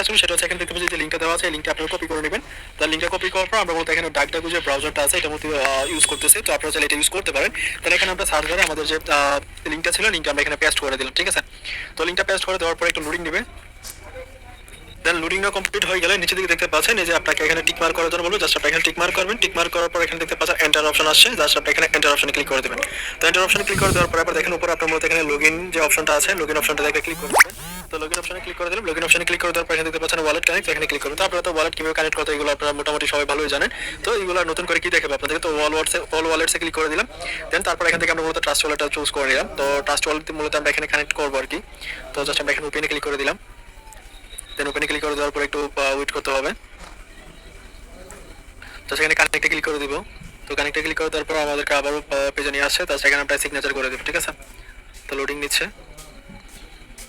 কাজ করবো সেটা হচ্ছে এখানে দেখতে পাচ্ছি যে লিঙ্কটা দেওয়া আছে, এই লিঙ্কটা আপনারা কপি করে নেবেন। তার লিঙ্কটা কপি করার পর আমরা মূলত এখানে ডাকডাকো যে ব্রাউজারটা আছে এটার মধ্যে ইউজ করতেছি, তো আপনারা চাইলে এটা ইউজ করতে পারেন। তাহলে এখানে আমরা সার্চ করে আমাদের যে লিঙ্কটা ছিল লিঙ্কটা আমরা এখানে পেস্ট করে দিলাম, ঠিক আছে। তো লিঙ্কটা পেস্ট করে দেওয়ার পরে একটু লোডিং নেবে। দেন লোডিংটা কমপ্লিট হয়ে গেলে নিচে দিকে দেখতে পাচ্ছেন এই যে আপনাকে এখানে টিক মার্ক করার জন্য বলবো, জাস্ট আপনি এখানে টিক মার্ক করবেন। টিক মার্ক করার পর এখানে দেখতে পাচ্ছেন এন্টার অপশন আসছে, জাস্ট আপনি এখানে এন্টার অপশনে ক্লিক করে দেবেন। তো এন্টার অপশনে ক্লিক করে দেওয়ার পরে আবার দেখেন উপরে আপনার মধ্যে এখানে লগইন যে অপশনটা আছে লগইন অপশনটা দেখে ক্লিক করে দেবেন। তো লগইন অপশনে ক্লিক করে দিলাম। লগইন অপশনে ক্লিক করে দেওয়ার পর এখানে দেখতে পাচ্ছেন ওয়ালেট কানেক্ট, এখানে ক্লিক করবেন। তো আপনারা তো ওয়ালেট কিভাবে কানেক্ট করতে এগুলো আপনারা মোটামুটি সবাই ভালোই জানেন। তো এগুলো নতুন করে কি দেখাবো আপনাদেরকে, তো অল ওয়ালেটসে ক্লিক করে দিলাম। দেন তারপর এখান থেকে আমরা মূলত ট্রাস্ট ওয়ালেটটা চুজ করে নিলাম। তো ট্রাস্ট ওয়ালেট মূলত আমরা এখানে কানেক্ট করবো আর কি। তো জাস্ট আমরা এখানে ওপেনে ক্লিক করে দিলাম। দেন ওপেনে ক্লিক করে দেওয়ার পর একটু ওয়েট করতে হবে। তো সেখানে কানেক্টে ক্লিক করে দিব। তো কানেক্টে ক্লিক করে দেওয়ার পর আমাদেরকে আবারও পেজে নিয়ে আসছে, তো সেখানে আমরা সিগনেচার করে দেবো, ঠিক আছে। তো লোডিং নিচ্ছে,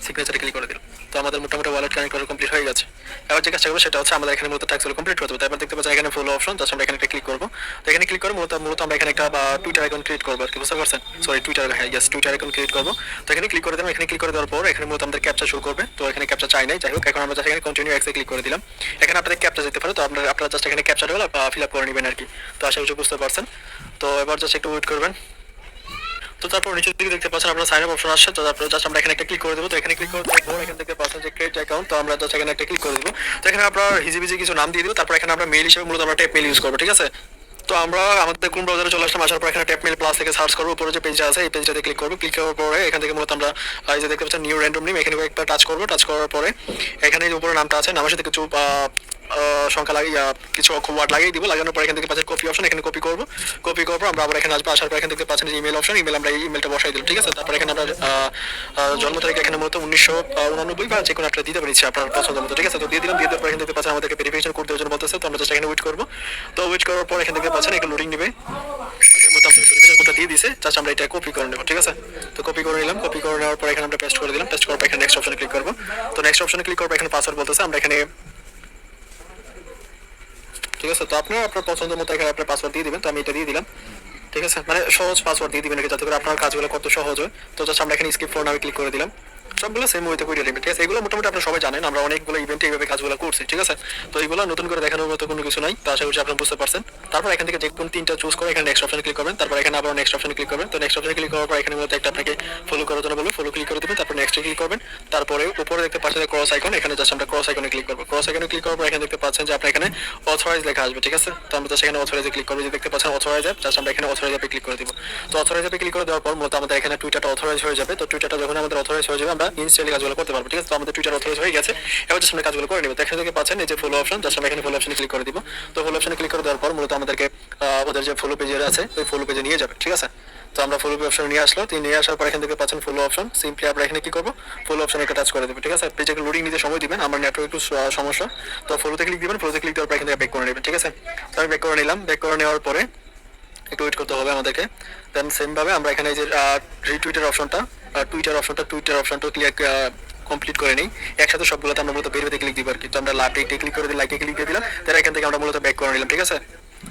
সিগনেচারে ক্লিক করে দিলাম। তো আমাদের মোটামুটি ওয়ালেট কানেক্ট করা কমপ্লিট হয়ে গেছে। এবার যে কাজটা করবো সেটা হচ্ছে আমাদের এখানে মূলত ট্যাক্সগুলো কমপ্লিট করতে হবে। তারপর দেখতে পাচ্ছেন এখানে ফুল অপশন, জাস্ট আমরা এখানে একটা ক্লিক করবো। তো এখানে ক্লিক করে মূলত আমরা এখানে একটা টুইটার অ্যাকাউন্ট ক্রিয়েট করবো আর কি, বুঝতে পারছেন। সরি টুইটার, হ্যাঁ ইয়েস টুইটার অ্যাকাউন্ট ক্রিয়েট করবো। তো এখানে ক্লিক করে দিলাম। এখানে ক্লিক করে দেওয়ার পর এখানে মূলত আমাদের ক্যাপচা শুরু করবে। তো এখানে ক্যাপচা চাই নাই, যাই হোক এখন আমরা জাস্ট এখানে কন্টিনিউ এক্সে ক্লিক করে দিলাম। এখানে আপনাদের ক্যাপচা যেতে পারে, তো আপনারা জাস্ট এখানে ক্যাপচাগুলো ফিল আপ করে নেবেন আর কি। তো আশা করি বুঝতে পারছেন। তো এবার জাস্ট একটু ওয়েট করবেন। তো তারপর নিচের দিকে দেখতে পাচ্ছেন আপনার সাইন আপ অপশন আসছে, তো তারপর জাস্ট আমরা এখানে একটা ক্লিক করে দেবো। তো এখানে ক্লিক করে দেওয়ার পর এখানে দেখতে পাচ্ছেন যে ক্রিয়েট অ্যাকাউন্ট, তো আমরা জাস্ট এখানে একটা ক্লিক করে দেবো। তো এখানে আপনার হিজিবিজি কিছু নাম দিয়ে দেবো। তারপর এখানে আমরা মেইল হিসেবে মূলত আমরা ট্যাপ মেইল ইউজ করবো, ঠিক আছে। তো আমরা আমাদের কোন ব্রাউজারে চলে আসলাম, আসার পর এখানে ট্যাপ মেইল প্লাস থেকে সার্চ করবো। উপরে যে পেজটা আছে এই পেজটাতে ক্লিক করবো। ক্লিক করার পরে এখান থেকে মূলত আমরা এই যে দেখতে পাচ্ছেন নিউ র্যান্ডম নেম, এখানে একটা টাচ করবো। টাচ করার পরে এখানে যে উপরে নামটা আছে নামের সাথে কিছু সংখ্যা লাগিয়ে কিছু ওয়ার্ড লাগিয়ে দিব। লাগানোর পর এখান থেকে পাচ্ছেন কপি অপশন, এখানে কপি করবো। কপি করার পর আমরা আবার এখানে আসবো। আসার পর এখান থেকে পাচ্ছেন যে ইমেল অপশন, ইমেল আমরা এই ইমেলটা বসাই দিলাম, ঠিক আছে। তারপর এখানে আমরা জন্ম তারিখ এখানে মূলত 1999 বা যে কোনো একটা দিতে পারছি আপনার পছন্দ মতো, ঠিক আছে। তো দিয়ে দিলাম। দিয়ে দেওয়ার পর এখান থেকে পাচ্ছেন আমাদেরকে ভেরিফিকেশন কোড দেওয়ার জন্য বলতেছে, তো আমরা জাস্ট এখানে ওয়েট করবো। তো ওয়েট করার পর এখান থেকে পাচ্ছেন একটু লোডিং নেবে। কোডটা দিয়ে দিছে, জাস্ট আমরা এটা কপি করে নেবো, ঠিক আছে। তো কপি করে নিলাম। কপি করে নেওয়ার পর এখানে আমরা পেস্ট করে দিলাম। পেস্ট করার পর এখানে নেক্সট অপশনে ক্লিক করবো। তো নেক্সট অপশনে ক্লিক করবো। এখানে পাসওয়ার্ড বলতেছে, আমরা এখানে, ঠিক আছে। তো আপনার পছন্দ মতো এখানে আপনার পাসওয়ার্ড দিয়ে দিবেন। তো আমি এটা দিয়ে দিলাম, ঠিক আছে। মানে সহজ পাসওয়ার্ড দিয়ে দিবেন যাতে করে আপনার কাজগুলো কত সহজ হয়। তো জাস্ট আমরা এখানে স্কিপ ফর নামে ক্লিক করে দিলাম। সবগুলো সেম ওয়েতে করে দিবেন, ঠিক আছে। এগুলো মোটামুটি আপনারা সবাই জানেন, আমরা অনেকগুলো ইভেন্টে এইভাবে কাজগুলো করছি, ঠিক আছে। তো এইগুলো নতুন করে দেখানোর মতো কোনো কিছু নাই, তো আশা করছি আপনারা বুঝতে পারছেন। তারপর এখান থেকে যে কোন তিনটা চুজ করে এখানে নেক্সট অপশনে ক্লিক করবেন। তারপর এখানে আবার নেক্সট অপশনে ক্লিক করবেন। তো নেক্সট অপশনে ক্লিক করার পর এখানে মূলত একটা আপনাকে ফলো করার জন্য বলবো, ফলো ক্লিক করে দেবেন। তারপর নেক্সটে ক্লিক করবেন। তারপরে উপরে দেখতে পাচ্ছেন ক্রস আইকন, এখানে জাস্ট আমরা ক্রস আইকনে ক্লিক করবো। ক্রস আইকনে ক্লিক করার পর এখানে দেখতে পাচ্ছেন যে আপনার এখানে অথরাইজ লেখা আসবে, ঠিক আছে। তো আমরা জাস্ট এখানে অথরাইজে ক্লিক করবো। যে দেখতে পাচ্ছেন অথরাইজ অ্যাপ, জাস্ট আমরা এখানে অথরাইজ অ্যাপে ক্লিক করে দিব। তো অথরাইজ অ্যাপে ক্লিক করে দেওয়ার পর মূলত আমাদের এখানে টুইটারটা অথরাইজ হয়ে যাবে। তো টুইটারটা যখন আমাদের অথরাইজ হয়ে যাবে আমরা ইনস্ট্যান্টলি কাজগুলো করতে পারবো, ঠিক আছে। তো আমাদের টুইটার অথরাইজ হয়ে গেছে, এবার জাস্ট আমরা কাজগুলো করে নেব। তো এখান থেকে পাচ্ছেন এই যে ফলো অপশন, জাস্ট আমরা এখানে ফলো অপশনে ক্লিক করে দিব। তো ফলো অপশনে ক্লিক করে দেওয়ার পর মূলত আমাদেরকে ওদের যে ফলো পেজের আছে ওই ফলো পেজে নিয়ে যাবে, ঠিক আছে। তো আমরা ফলো অপশন নিয়ে আসলো। তো নিয়ে আসার পর এখান থেকে পাচ্ছেন ফলো অপশন, সিম্পলি আমরা এখানে কি করবো, ফলো অপশনে একটা টাচ করে দেবো, ঠিক আছে। পেজে লোডিং নিতে সময় দিবেন, আমার নেটওয়ার্ক একটু সমস্যা। তো ফলোতে ক্লিক দিবেন। ফলোতে ক্লিক দেওয়ার পর এখান থেকে ব্যাক করে নেবেন, ঠিক আছে। তো আমি ব্যাক করে নিলাম। ব্যাক করে নেওয়ার পরে একটু ওয়েট করতে হবে আমাদেরকে। দেন সেম ভাবে আমরা এখানে এই যে টুইটার অপশনটা ক্লিয়ার কমপ্লিট করে নিই। একসাথে সবগুলোতে আমরা মূলত বের হতে ক্লিক দিব আর কি। তো আমরা লাইকে ক্লিক করে দিই, লাইকে ক্লিক দিয়ে দিলাম। তাহলে এখান থেকে আমরা মূলত ব্যাক করে নিলাম, ঠিক আছে।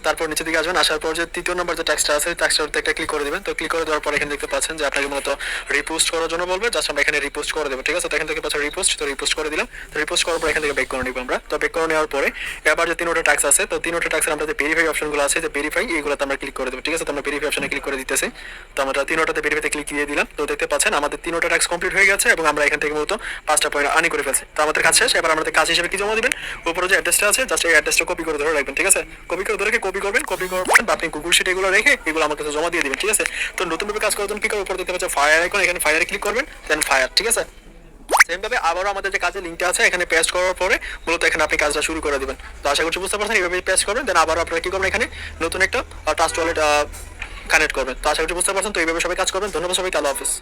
তারপর নিচের দিকে আসবেন। আসার পর যে তৃতীয় নম্বর যে ট্যাক্সটা আছে ট্যাক্সটাতে একটা ক্লিক করে দিবেন। তো ক্লিক করে দেওয়ার পর এখানে দেখতে পাচ্ছেন যে আপনাকে মূলত রিপোস্ট করার জন্য বলবে, জাস্ট আমরা এখানে রিপোস্ট করে দেবো, ঠিক আছে। তো এখান থেকে পাচ্ছেন রিপোস্ট, তো রিপোস্ট করে দিলাম। তো রিপোস্ট করার পর এখান থেকে ব্যাক করে নিব আমরা। তো ব্যাক করে নেওয়ার পরে এবার যে তিনটা ট্যাক্স আছে, তো তিনটা ট্যাক্সের আমরা যে ভেরিফাই অপশনগুলো আছে, যে ভেরিফাই এইগুলোতে আমরা ক্লিক করে দেবো, ঠিক আছে। তো আমরা ভেরিফাই অপশনে ক্লিক করে দিতেছি। তো আমরা তিনটাতে ভেরিফাইতে ক্লিক দিয়ে দিলাম। তো দেখতে পাচ্ছেন আমাদের তিনটা ট্যাক্স কমপ্লিট হয়ে গেছে এবং আমরা এখান থেকে মূলত 5টা পয়েন্ট আর্ন করে ফেলছি। তো আমাদের কাজ শেষ। এবার আমাদের কাজ হিসেবে কি জমা দিবেন, উপরে যে অ্যাড্রেসটা আছে জাস্ট এই অ্যাড্রেসটা কপি করে ধরে রাখবেন, ঠিক আছে। কপি করে ধরে কপি করবেন। কপি করার পর আপনি গুগল শিট এগুলো রেখে এগুলো আমার কাছে জমা দিয়ে দিবেন, ঠিক আছে। তো নতুন ভাবে কাজ করার জন্য কি করবেন, উপরে দেখতে পাচ্ছেন ফায়ার আইকন, এখানে ফায়ারে ক্লিক করবেন, দেন ফায়ার, ঠিক আছে। সেম ভাবে আবারও আমাদের যে কাজের লিঙ্কটা আছে এখানে পেস্ট করার পরে মূলত এখানে আপনি কাজটা শুরু করে দিবেন। তো আশা করছি বুঝতে পারছেন। এইভাবে পেস্ট করবেন, দেন আবারও আপনারা কি করবেন, এখানে নতুন একটা ট্রাস্ট ওয়ালেট কানেক্ট করবেন। তো আশা করছি বুঝতে পারছেন। তো এইভাবে সবাই কাজ করবেন। ধন্যবাদ সবাইকে, আল্লাহ হাফেজ।